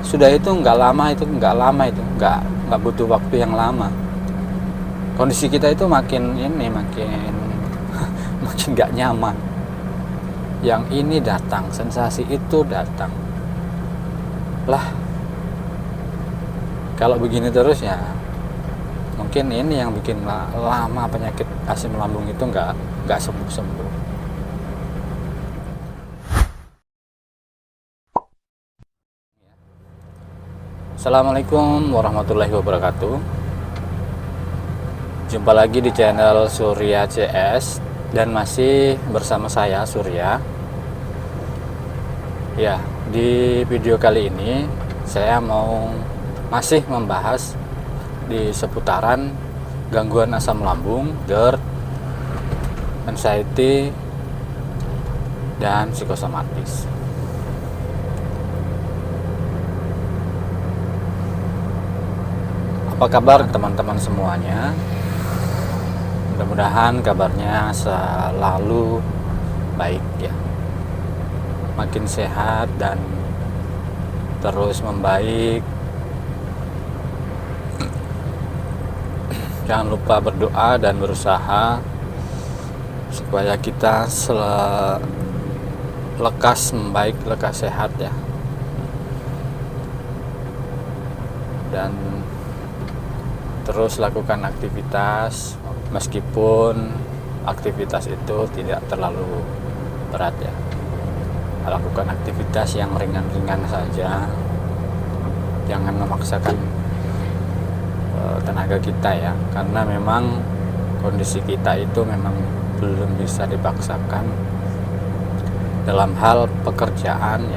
Sudah itu nggak lama, nggak butuh waktu yang lama. Kondisi kita itu makin makin nggak nyaman. Yang ini datang, sensasi itu datang. Lah, kalau begini terus ya mungkin ini yang bikin lama penyakit asam lambung itu nggak sembuh. Assalamualaikum warahmatullahi wabarakatuh. Jumpa lagi di channel Surya CS dan masih bersama saya Surya. Ya, di video kali ini saya mau masih membahas di seputaran gangguan asam lambung, GERD, anxiety, dan psikosomatis. Apa kabar teman-teman semuanya? Mudah-mudahan kabarnya selalu baik ya. Makin sehat dan terus membaik. Jangan lupa berdoa dan berusaha supaya kita lekas membaik, lekas sehat ya. Dan terus lakukan aktivitas meskipun aktivitas itu tidak terlalu berat ya. Lakukan aktivitas yang ringan-ringan saja, jangan memaksakan tenaga kita ya, karena memang kondisi kita itu memang belum bisa dipaksakan dalam hal pekerjaan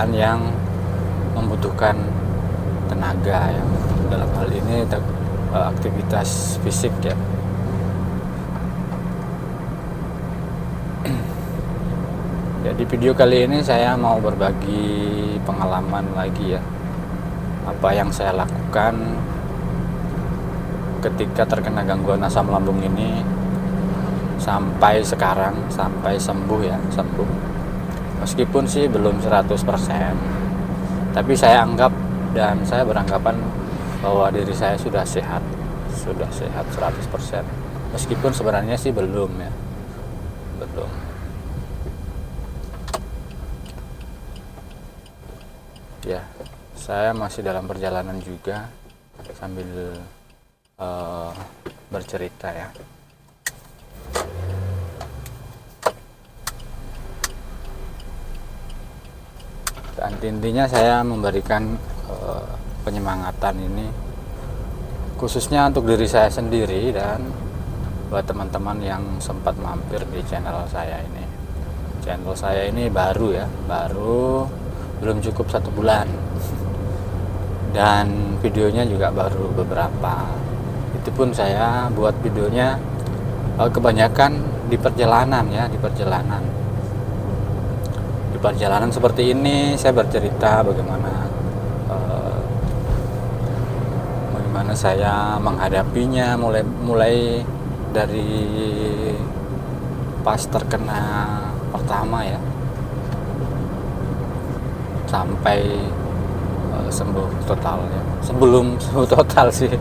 yang membutuhkan tenaga ya, dalam hal ini aktivitas fisik ya. Ya, di video kali ini saya mau berbagi pengalaman lagi ya, apa yang saya lakukan ketika terkena gangguan asam lambung ini sampai sekarang, sampai sembuh. Meskipun sih belum 100%, tapi saya anggap dan saya beranggapan bahwa diri saya sudah sehat 100%. Meskipun sebenarnya sih belum ya. Belum. Ya, saya masih dalam perjalanan juga sambil bercerita ya. Dan intinya saya memberikan penyemangatan ini khususnya untuk diri saya sendiri dan buat teman-teman yang sempat mampir di channel saya ini. Channel saya ini baru ya, belum cukup 1 bulan dan videonya juga baru beberapa. Itu pun saya buat videonya kebanyakan di perjalanan seperti ini. Saya bercerita bagaimana saya menghadapinya mulai dari pas terkena pertama ya, sampai sembuh total ya. Sebelum sembuh total sih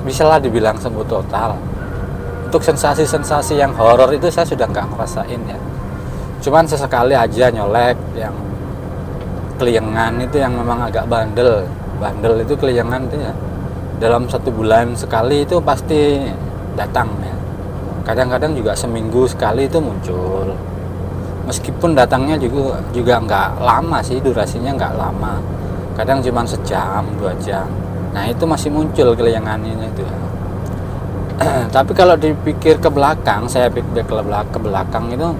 bisa lah dibilang sembuh total. Untuk sensasi-sensasi yang horor itu saya sudah nggak ngerasain ya, cuman sesekali aja nyolek yang keliengan itu, yang memang agak bandel itu keliengan itu ya, dalam 1 bulan sekali itu pasti datang ya. Kadang-kadang juga seminggu sekali itu muncul, meskipun datangnya juga nggak lama sih, durasinya nggak lama, kadang cuma sejam 2 jam. Nah itu masih muncul keliengannya itu ya. Tapi kalau dipikir ke belakang, saya pikir ke belakang itu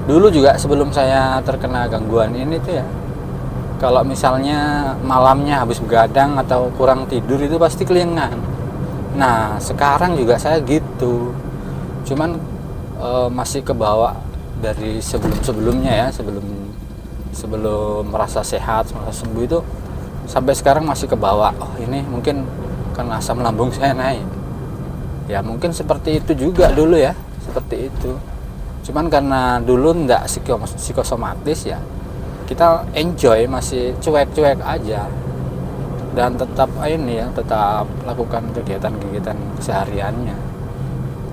dulu juga sebelum saya terkena gangguan ini tuh ya, kalau misalnya malamnya habis begadang atau kurang tidur itu pasti keliengan. Nah sekarang juga saya gitu, cuman masih kebawa dari sebelumnya ya, sebelum merasa sehat, merasa sembuh itu, sampai sekarang masih kebawa. Oh ini mungkin karena asam lambung saya naik ya, mungkin seperti itu juga dulu ya, seperti itu. Cuman karena dulu nggak psikosomatis ya, kita enjoy, masih cuek-cuek aja, dan tetap ini ya, tetap lakukan kegiatan-kegiatan kesehariannya.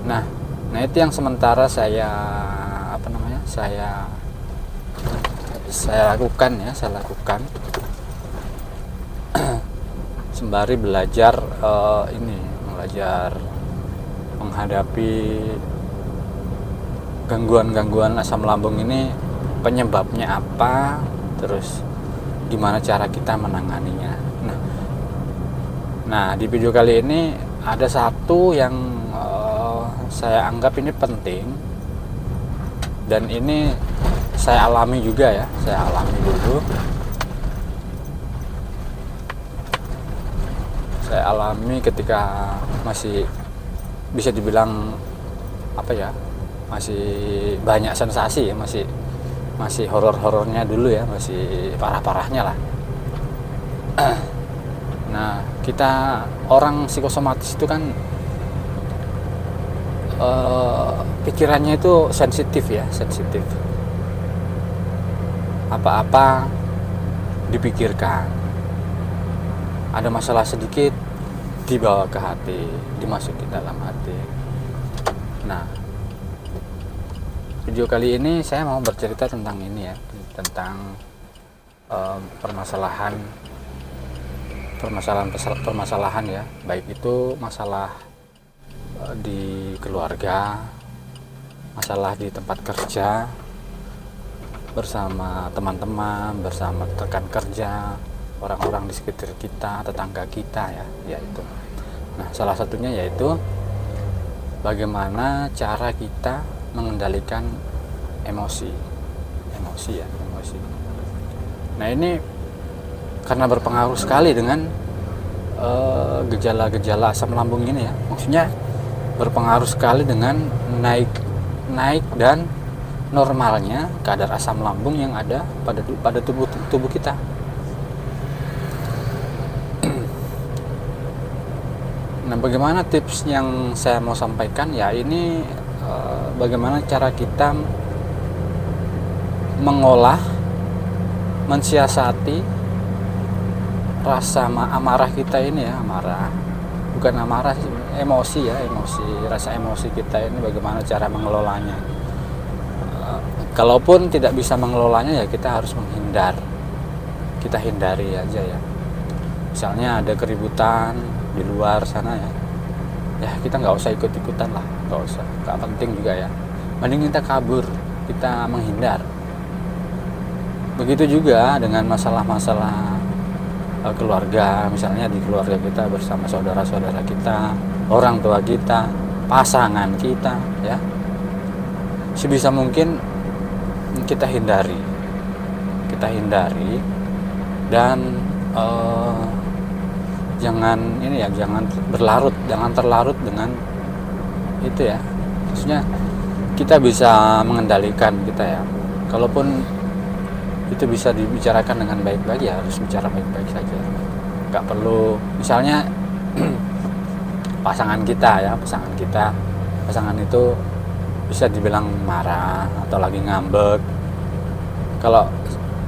Nah itu yang sementara saya lakukan ya, saya lakukan sembari belajar belajar menghadapi gangguan asam lambung ini, penyebabnya apa, terus gimana cara kita menanganinya. Nah di video kali ini ada satu yang saya anggap ini penting, dan ini saya alami juga ya, saya alami dulu. Saya alami ketika masih bisa dibilang masih banyak sensasi ya, masih horor-horornya dulu ya, masih parah-parahnya lah. Nah kita orang psikosomatis itu kan pikirannya itu sensitif. Apa-apa dipikirkan, ada masalah sedikit dibawa ke hati, dimasukin dalam hati. Nah video kali ini saya mau bercerita tentang ini ya, tentang permasalahan ya, baik itu masalah di keluarga, masalah di tempat kerja, bersama teman-teman, bersama rekan kerja, orang-orang di sekitar kita, tetangga kita ya, yaitu. Nah salah satunya yaitu bagaimana cara kita mengendalikan emosi. Nah ini karena berpengaruh sekali dengan gejala-gejala asam lambung ini ya, maksudnya berpengaruh sekali dengan naik dan normalnya kadar asam lambung yang ada pada tubuh kita. Nah bagaimana tips yang saya mau sampaikan ya, ini bagaimana cara kita mengolah, mensiasati rasa amarah kita ini ya, bukan amarah sih, emosi, rasa emosi kita ini, bagaimana cara mengelolanya. Kalaupun tidak bisa mengelolanya ya kita harus menghindar, kita hindari aja ya. Misalnya ada keributan di luar sana ya kita nggak usah ikut-ikutan lah, nggak penting juga ya, mending kita kabur, kita menghindar. Begitu juga dengan masalah-masalah keluarga, misalnya di keluarga kita bersama saudara-saudara kita, orang tua kita, pasangan kita ya, sebisa mungkin kita hindari dan jangan terlarut dengan itu ya, maksudnya kita bisa mengendalikan kita ya, kalaupun itu bisa dibicarakan dengan baik-baik ya harus bicara baik-baik saja, nggak perlu misalnya pasangan itu bisa dibilang marah atau lagi ngambek. Kalau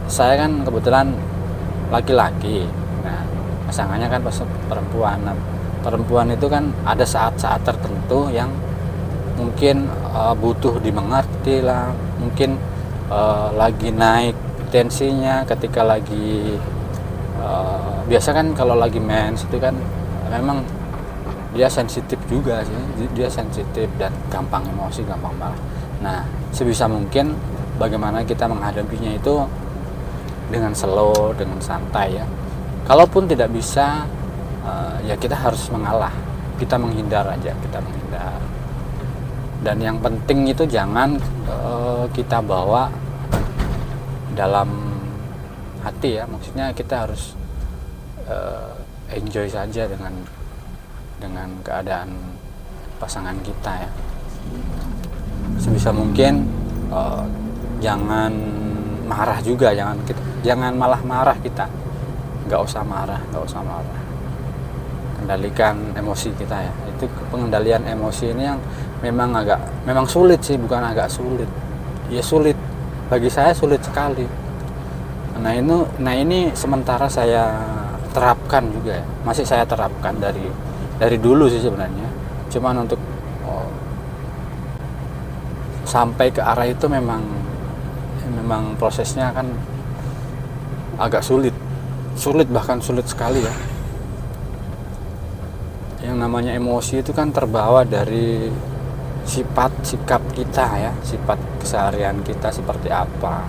saya kan kebetulan laki-laki, nah pasangannya kan perempuan. Nah, perempuan itu kan ada saat-saat tertentu yang mungkin butuh dimengerti lah, mungkin lagi naik tensinya ketika lagi biasa kan kalau lagi mens itu kan memang dia sensitif juga sih, dia sensitif dan gampang emosi, gampang marah. Nah sebisa mungkin bagaimana kita menghadapinya itu dengan slow, dengan santai ya. Kalaupun tidak bisa ya kita harus mengalah, kita menghindar aja, dan yang penting itu jangan kita bawa dalam hati ya, maksudnya kita harus enjoy saja dengan keadaan pasangan kita ya. Sebisa mungkin jangan marah juga, jangan malah marah kita, nggak usah marah. Kendalikan emosi kita ya. Itu pengendalian emosi ini yang memang sulit sih, bukan agak sulit ya, sulit bagi saya, sulit sekali. Nah ini sementara saya terapkan juga ya, masih saya terapkan dari dulu sih sebenarnya, cuman untuk sampai ke arah itu memang prosesnya kan agak sulit bahkan sulit sekali ya. Yang namanya emosi itu kan terbawa dari sifat sikap kita ya, sifat keseharian kita seperti apa,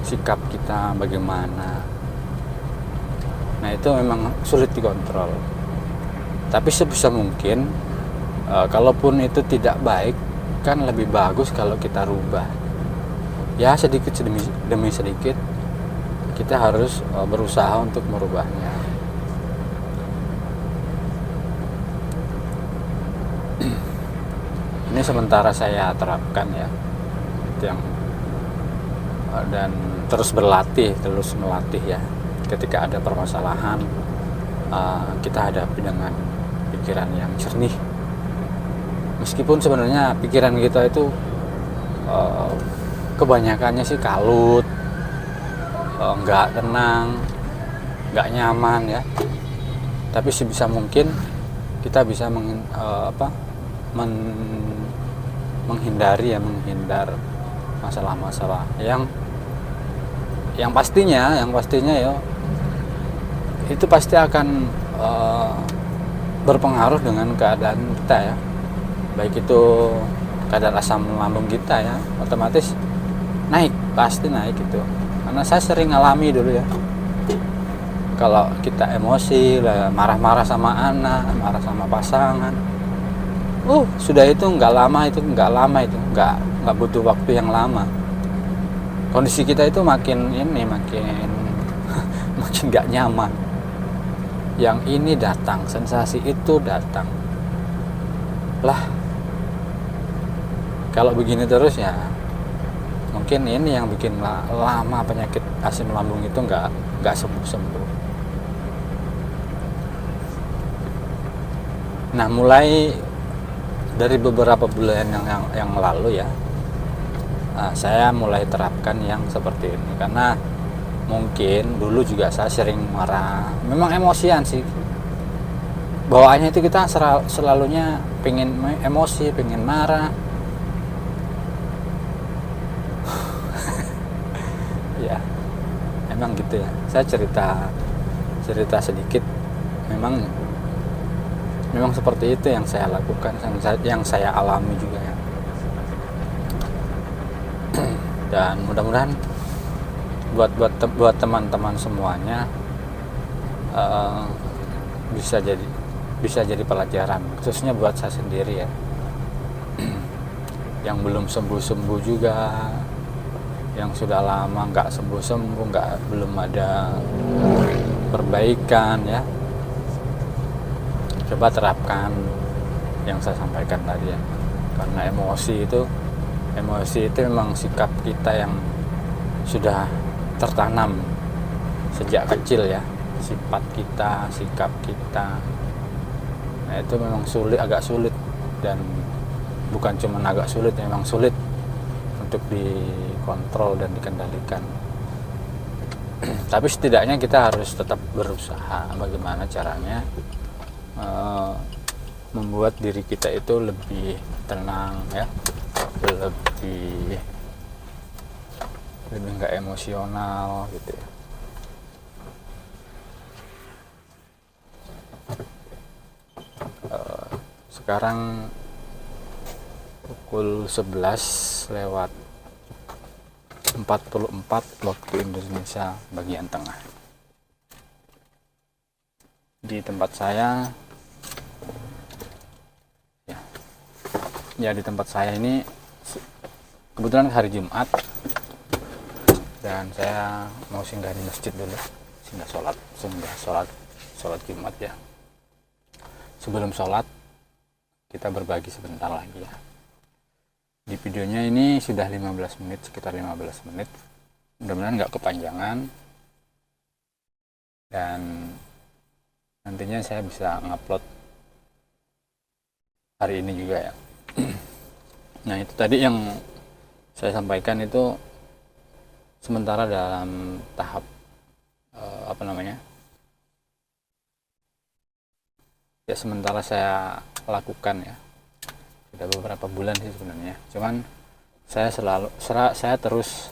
sikap kita bagaimana. Nah itu memang sulit dikontrol, tapi sebisa mungkin kalaupun itu tidak baik, kan lebih bagus kalau kita rubah ya, sedikit demi sedikit kita harus berusaha untuk merubahnya. Ini sementara saya terapkan ya, itu yang dan terus melatih ya. Ketika ada permasalahan, kita hadapi dengan pikiran yang jernih, meskipun sebenarnya pikiran kita itu kebanyakannya sih kalut, nggak tenang, nggak nyaman ya. Tapi sebisa mungkin kita bisa menghindar masalah-masalah yang pastinya ya itu pasti akan berpengaruh dengan keadaan kita ya, baik itu kadar asam lambung kita ya, otomatis pasti naik gitu. Karena saya sering ngalami dulu ya, kalau kita emosi, marah-marah sama anak, marah sama pasangan, sudah itu nggak butuh waktu yang lama, kondisi kita itu makin makin nggak nyaman. Yang ini datang, sensasi itu datang lah. Kalau begini terus ya mungkin ini yang bikin lama penyakit asam lambung itu nggak sembuh. Nah mulai dari beberapa bulan yang lalu ya, saya mulai terapkan yang seperti ini, karena mungkin dulu juga saya sering marah, memang emosian sih bawaannya itu, kita selalunya pengen emosi, pengen marah ya emang gitu ya. Saya cerita sedikit, memang seperti itu yang saya lakukan, yang saya alami juga ya. Dan mudah-mudahan buat teman-teman semuanya bisa jadi pelajaran, khususnya buat saya sendiri ya, yang belum sembuh juga, yang sudah lama nggak sembuh, belum ada perbaikan ya. Coba terapkan yang saya sampaikan tadi ya, karena emosi itu memang sikap kita yang sudah tertanam sejak kecil ya, sifat kita, sikap kita. Nah itu memang agak sulit, dan bukan cuma agak sulit, memang sulit untuk dikontrol dan dikendalikan. Tapi setidaknya kita harus tetap berusaha bagaimana caranya membuat diri kita itu lebih tenang ya, lebih nggak emosional gitu ya. Sekarang pukul 11:44 waktu Indonesia bagian tengah. Di tempat saya ya di tempat saya ini kebetulan hari Jumat, dan saya mau singgah di masjid dulu, singgah sholat Jumat ya. Sebelum sholat kita berbagi sebentar lagi ya. Di videonya ini sudah 15 menit, sekitar 15 menit. Mudah-mudahan nggak kepanjangan, dan nantinya saya bisa ngupload hari ini juga ya. Nah itu tadi yang saya sampaikan itu sementara dalam tahap apa namanya ya, sementara saya lakukan ya, sudah beberapa bulan sih sebenarnya, cuman saya terus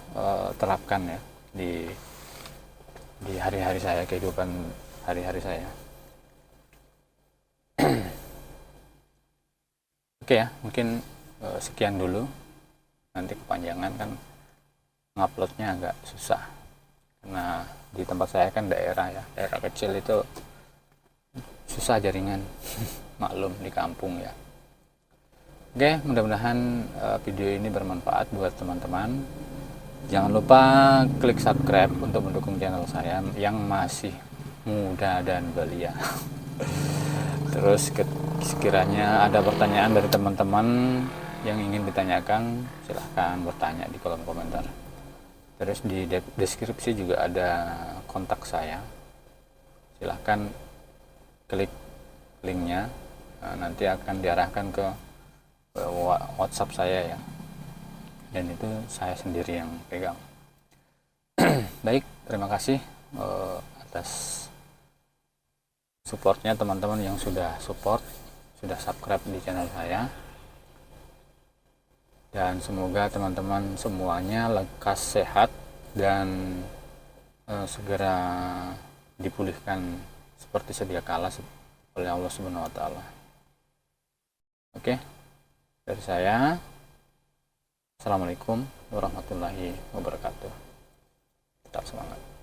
terapkan ya di hari-hari saya, kehidupan hari-hari saya. Oke ya, mungkin sekian dulu, nanti kepanjangan kan nguploadnya agak susah karena di tempat saya kan daerah kecil, itu susah jaringan. Maklum di kampung ya. Oke, mudah-mudahan video ini bermanfaat buat teman-teman. Jangan lupa klik subscribe untuk mendukung channel saya yang masih muda dan belia. Terus sekiranya ada pertanyaan dari teman-teman yang ingin ditanyakan, silahkan bertanya di kolom komentar. Terus di deskripsi juga ada kontak saya, silahkan klik linknya, nanti akan diarahkan ke WhatsApp saya ya, dan itu saya sendiri yang pegang. Baik, terima kasih atas supportnya teman-teman yang sudah subscribe di channel saya, dan semoga teman-teman semuanya lekas sehat dan segera dipulihkan seperti sedia kala oleh Allah Subhanahu wa taala. Oke, dari saya, assalamualaikum warahmatullahi wabarakatuh. Tetap semangat.